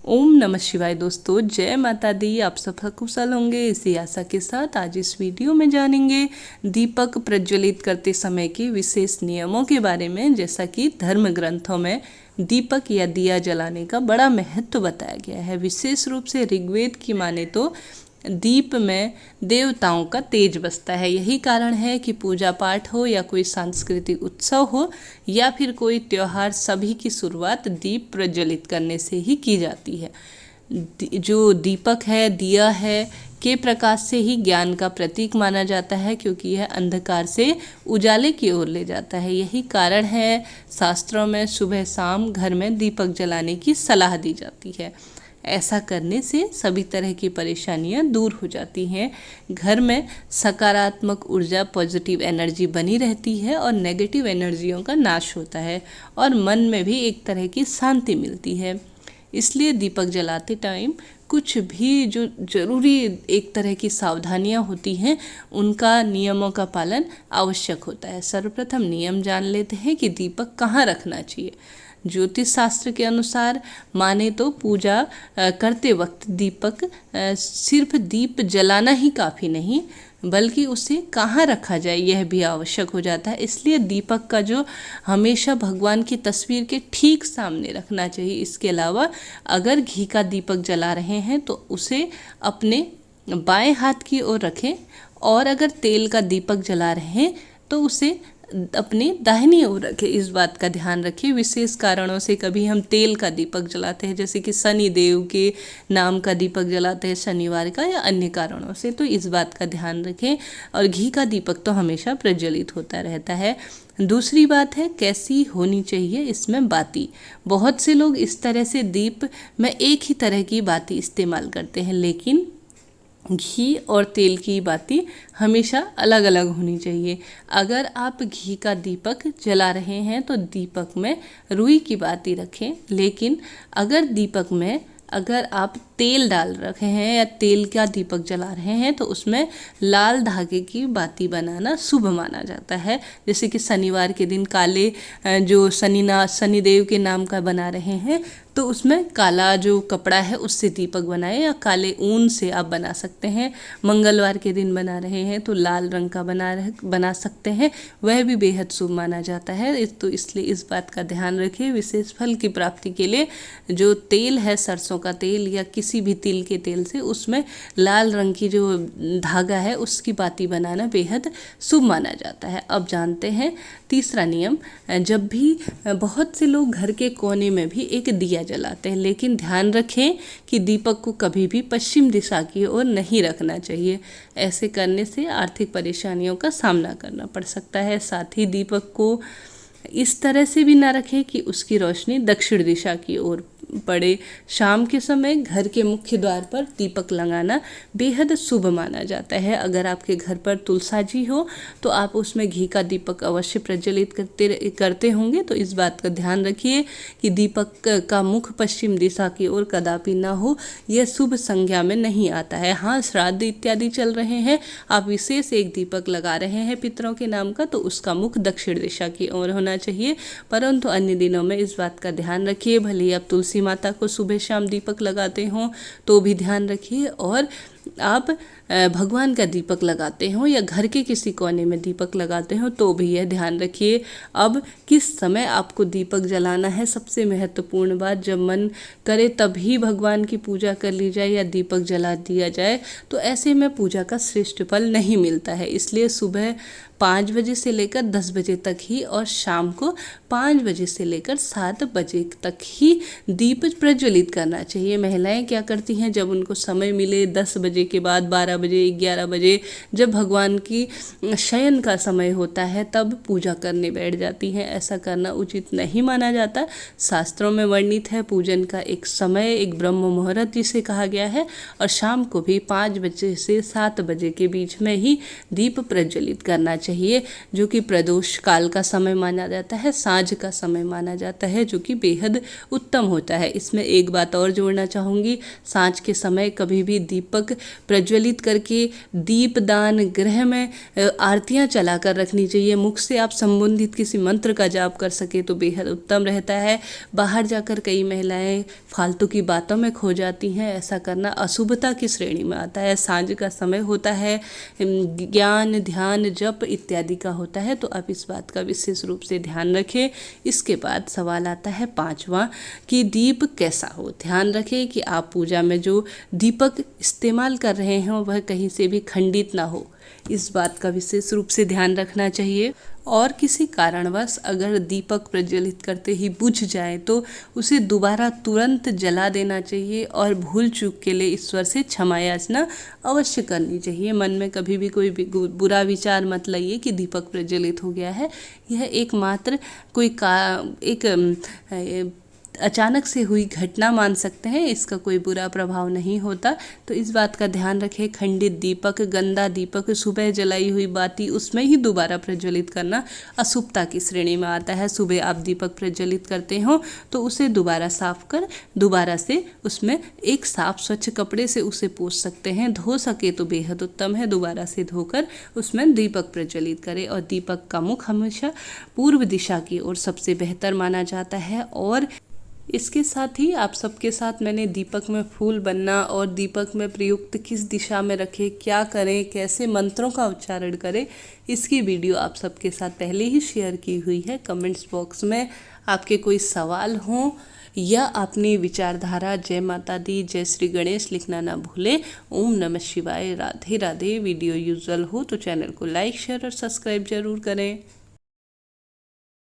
ओम नमः शिवाय दोस्तों, जय माता दी। आप सब कुशल होंगे इसी आशा के साथ आज इस वीडियो में जानेंगे दीपक प्रज्वलित करते समय के विशेष नियमों के बारे में। जैसा कि धर्म ग्रंथों में दीपक या दिया जलाने का बड़ा महत्व बताया गया है। विशेष रूप से ऋग्वेद की माने तो दीप में देवताओं का तेज बसता है। यही कारण है कि पूजा पाठ हो या कोई सांस्कृतिक उत्सव हो या फिर कोई त्योहार, सभी की शुरुआत दीप प्रज्वलित करने से ही की जाती है। जो दीपक है, दिया है, के प्रकाश से ही ज्ञान का प्रतीक माना जाता है, क्योंकि यह अंधकार से उजाले की ओर ले जाता है। यही कारण है शास्त्रों में सुबह शाम घर में दीपक जलाने की सलाह दी जाती है। ऐसा करने से सभी तरह की परेशानियां दूर हो जाती हैं। घर में सकारात्मक ऊर्जा, पॉजिटिव एनर्जी बनी रहती है और नेगेटिव एनर्जियों का नाश होता है और मन में भी एक तरह की शांति मिलती है। इसलिए दीपक जलाते टाइम कुछ भी जो ज़रूरी एक तरह की सावधानियां होती हैं, उनका नियमों का पालन आवश्यक होता है। सर्वप्रथम नियम जान लेते हैं कि दीपक कहाँ रखना चाहिए। ज्योतिष शास्त्र के अनुसार माने तो पूजा करते वक्त दीपक सिर्फ दीप जलाना ही काफ़ी नहीं, बल्कि उसे कहाँ रखा जाए यह भी आवश्यक हो जाता है। इसलिए दीपक का जो हमेशा भगवान की तस्वीर के ठीक सामने रखना चाहिए। इसके अलावा अगर घी का दीपक जला रहे हैं तो उसे अपने बाएं हाथ की ओर रखें, और अगर तेल का दीपक जला रहे हैं तो उसे अपनी दाहिनी ओर रखें। इस बात का ध्यान रखिए। विशेष कारणों से कभी हम तेल का दीपक जलाते हैं, जैसे कि शनि देव के नाम का दीपक जलाते हैं शनिवार का, या अन्य कारणों से, तो इस बात का ध्यान रखें। और घी का दीपक तो हमेशा प्रज्वलित होता रहता है। दूसरी बात है कैसी होनी चाहिए इसमें बाती। बहुत से लोग इस तरह से दीप में एक ही तरह की बाती इस्तेमाल करते हैं, लेकिन घी और तेल की बाती हमेशा अलग अलग होनी चाहिए। अगर आप घी का दीपक जला रहे हैं तो दीपक में रुई की बाती रखें, लेकिन अगर आप तेल डाल रखे हैं या तेल का दीपक जला रहे हैं तो उसमें लाल धागे की बाती बनाना शुभ माना जाता है। जैसे कि शनिवार के दिन काले जो शनिदेव के नाम का बना रहे हैं तो उसमें काला जो कपड़ा है उससे दीपक बनाएं, या काले ऊन से आप बना सकते हैं। मंगलवार के दिन बना रहे हैं तो लाल रंग का बना सकते हैं, वह भी बेहद शुभ माना जाता है। तो इसलिए इस बात का ध्यान रखिए। विशेष फल की प्राप्ति के लिए जो तेल है, सरसों का तेल या किसी भी तिल के तेल से, उसमें लाल रंग की जो धागा है उसकी बाती बनाना बेहद शुभ माना जाता है। अब जानते हैं तीसरा नियम। जब भी बहुत से लोग घर के कोने में भी एक दिया जलाते हैं, लेकिन ध्यान रखें कि दीपक को कभी भी पश्चिम दिशा की ओर नहीं रखना चाहिए। ऐसे करने से आर्थिक परेशानियों का सामना करना पड़ सकता है। साथ ही दीपक को इस तरह से भी ना रखें कि उसकी रोशनी दक्षिण दिशा की ओर पड़े। शाम के समय घर के मुख्य द्वार पर दीपक लगाना बेहद शुभ माना जाता है। अगर आपके घर पर तुलसाजी हो तो आप उसमें घी का दीपक अवश्य प्रज्वलित करते होंगे, तो इस बात का ध्यान रखिए कि दीपक का मुख पश्चिम दिशा की ओर कदापि ना हो, यह शुभ संज्ञा में नहीं आता है। हाँ, श्राद्ध इत्यादि चल रहे हैं, आप विशेष एक दीपक लगा रहे हैं पितरों के नाम का, तो उसका मुख दक्षिण दिशा की ओर होना चाहिए। परंतु अन्य दिनों में इस बात का ध्यान रखिए। भले ही आप तुलसी माता को सुबह शाम दीपक लगाते हों तो भी ध्यान रखिए, और आप भगवान का दीपक लगाते हो या घर के किसी कोने में दीपक लगाते हो तो भी यह ध्यान रखिए। अब किस समय आपको दीपक जलाना है, सबसे महत्वपूर्ण बात, जब मन करे तभी भगवान की पूजा कर ली जाए या दीपक जला दिया जाए, तो ऐसे में पूजा का श्रेष्ठ फल नहीं मिलता है। इसलिए सुबह 5 बजे से लेकर 10 बजे तक ही और शाम को 5 बजे से लेकर 7 बजे तक ही दीप प्रज्वलित करना चाहिए। महिलाएं क्या करती हैं, जब उनको समय मिले 10 बजे के बाद 12 बजे 11 बजे, जब भगवान की शयन का समय होता है तब पूजा करने बैठ जाती हैं। ऐसा करना उचित नहीं माना जाता। शास्त्रों में वर्णित है पूजन का एक समय, एक ब्रह्म मुहूर्त जिसे कहा गया है, और शाम को भी 5 बजे से 7 बजे के बीच में ही दीप प्रज्वलित करना चाहिए, जो कि प्रदोष काल का समय माना जाता है, सांझ का समय माना जाता है, जो कि बेहद उत्तम होता है। इसमें एक बात और जोड़ना चाहूँगी, सांझ के समय कभी भी दीपक प्रज्वलित करके दीपदान गृह में आरतियाँ चला कर रखनी चाहिए। मुख से आप संबंधित किसी मंत्र का जाप कर सके तो बेहद उत्तम रहता है। बाहर जाकर कई महिलाएं फालतू की बातों में खो जाती हैं, ऐसा करना अशुभता की श्रेणी में आता है। सांझ का समय होता है, ज्ञान ध्यान जप इत्यादि का होता है, तो आप इस बात का विशेष रूप से ध्यान रखें। इसके बाद सवाल आता है 5वां कि दीप कैसा हो। ध्यान रखें कि आप पूजा में जो दीपक इस्तेमाल कर रहे हैं वह कहीं से भी खंडित ना हो, इस बात का विशेष रूप से ध्यान रखना चाहिए। और किसी कारणवश अगर दीपक प्रज्वलित करते ही बुझ जाए तो उसे दोबारा तुरंत जला देना चाहिए और भूल चूक के लिए ईश्वर से क्षमा याचना अवश्य करनी चाहिए। मन में कभी भी कोई बुरा विचार मत लाइए कि दीपक प्रज्वलित हो गया है। यह एकमात्र एक अचानक से हुई घटना मान सकते हैं, इसका कोई बुरा प्रभाव नहीं होता। तो इस बात का ध्यान रखें। खंडित दीपक, गंदा दीपक, सुबह जलाई हुई बाती उसमें ही दोबारा प्रज्वलित करना अशुभता की श्रेणी में आता है। सुबह आप दीपक प्रज्वलित करते हो तो उसे दोबारा साफ कर दोबारा से उसमें एक साफ स्वच्छ कपड़े से उसे पोंछ सकते हैं। धो सके तो बेहद उत्तम है, दोबारा से धोकर उसमें दीपक प्रज्वलित करें। और दीपक का मुख हमेशा पूर्व दिशा की ओर सबसे बेहतर माना जाता है। और इसके साथ ही आप सबके साथ मैंने दीपक में फूल बनना और दीपक में प्रयुक्त किस दिशा में रखें, क्या करें, कैसे मंत्रों का उच्चारण करें, इसकी वीडियो आप सबके साथ पहले ही शेयर की हुई है। कमेंट्स बॉक्स में आपके कोई सवाल हों या अपनी विचारधारा जय माता दी, जय श्री गणेश लिखना ना भूलें। ओम नमः शिवाय, राधे राधे। वीडियो यूजुअल हो तो चैनल को लाइक शेयर और सब्सक्राइब जरूर करें।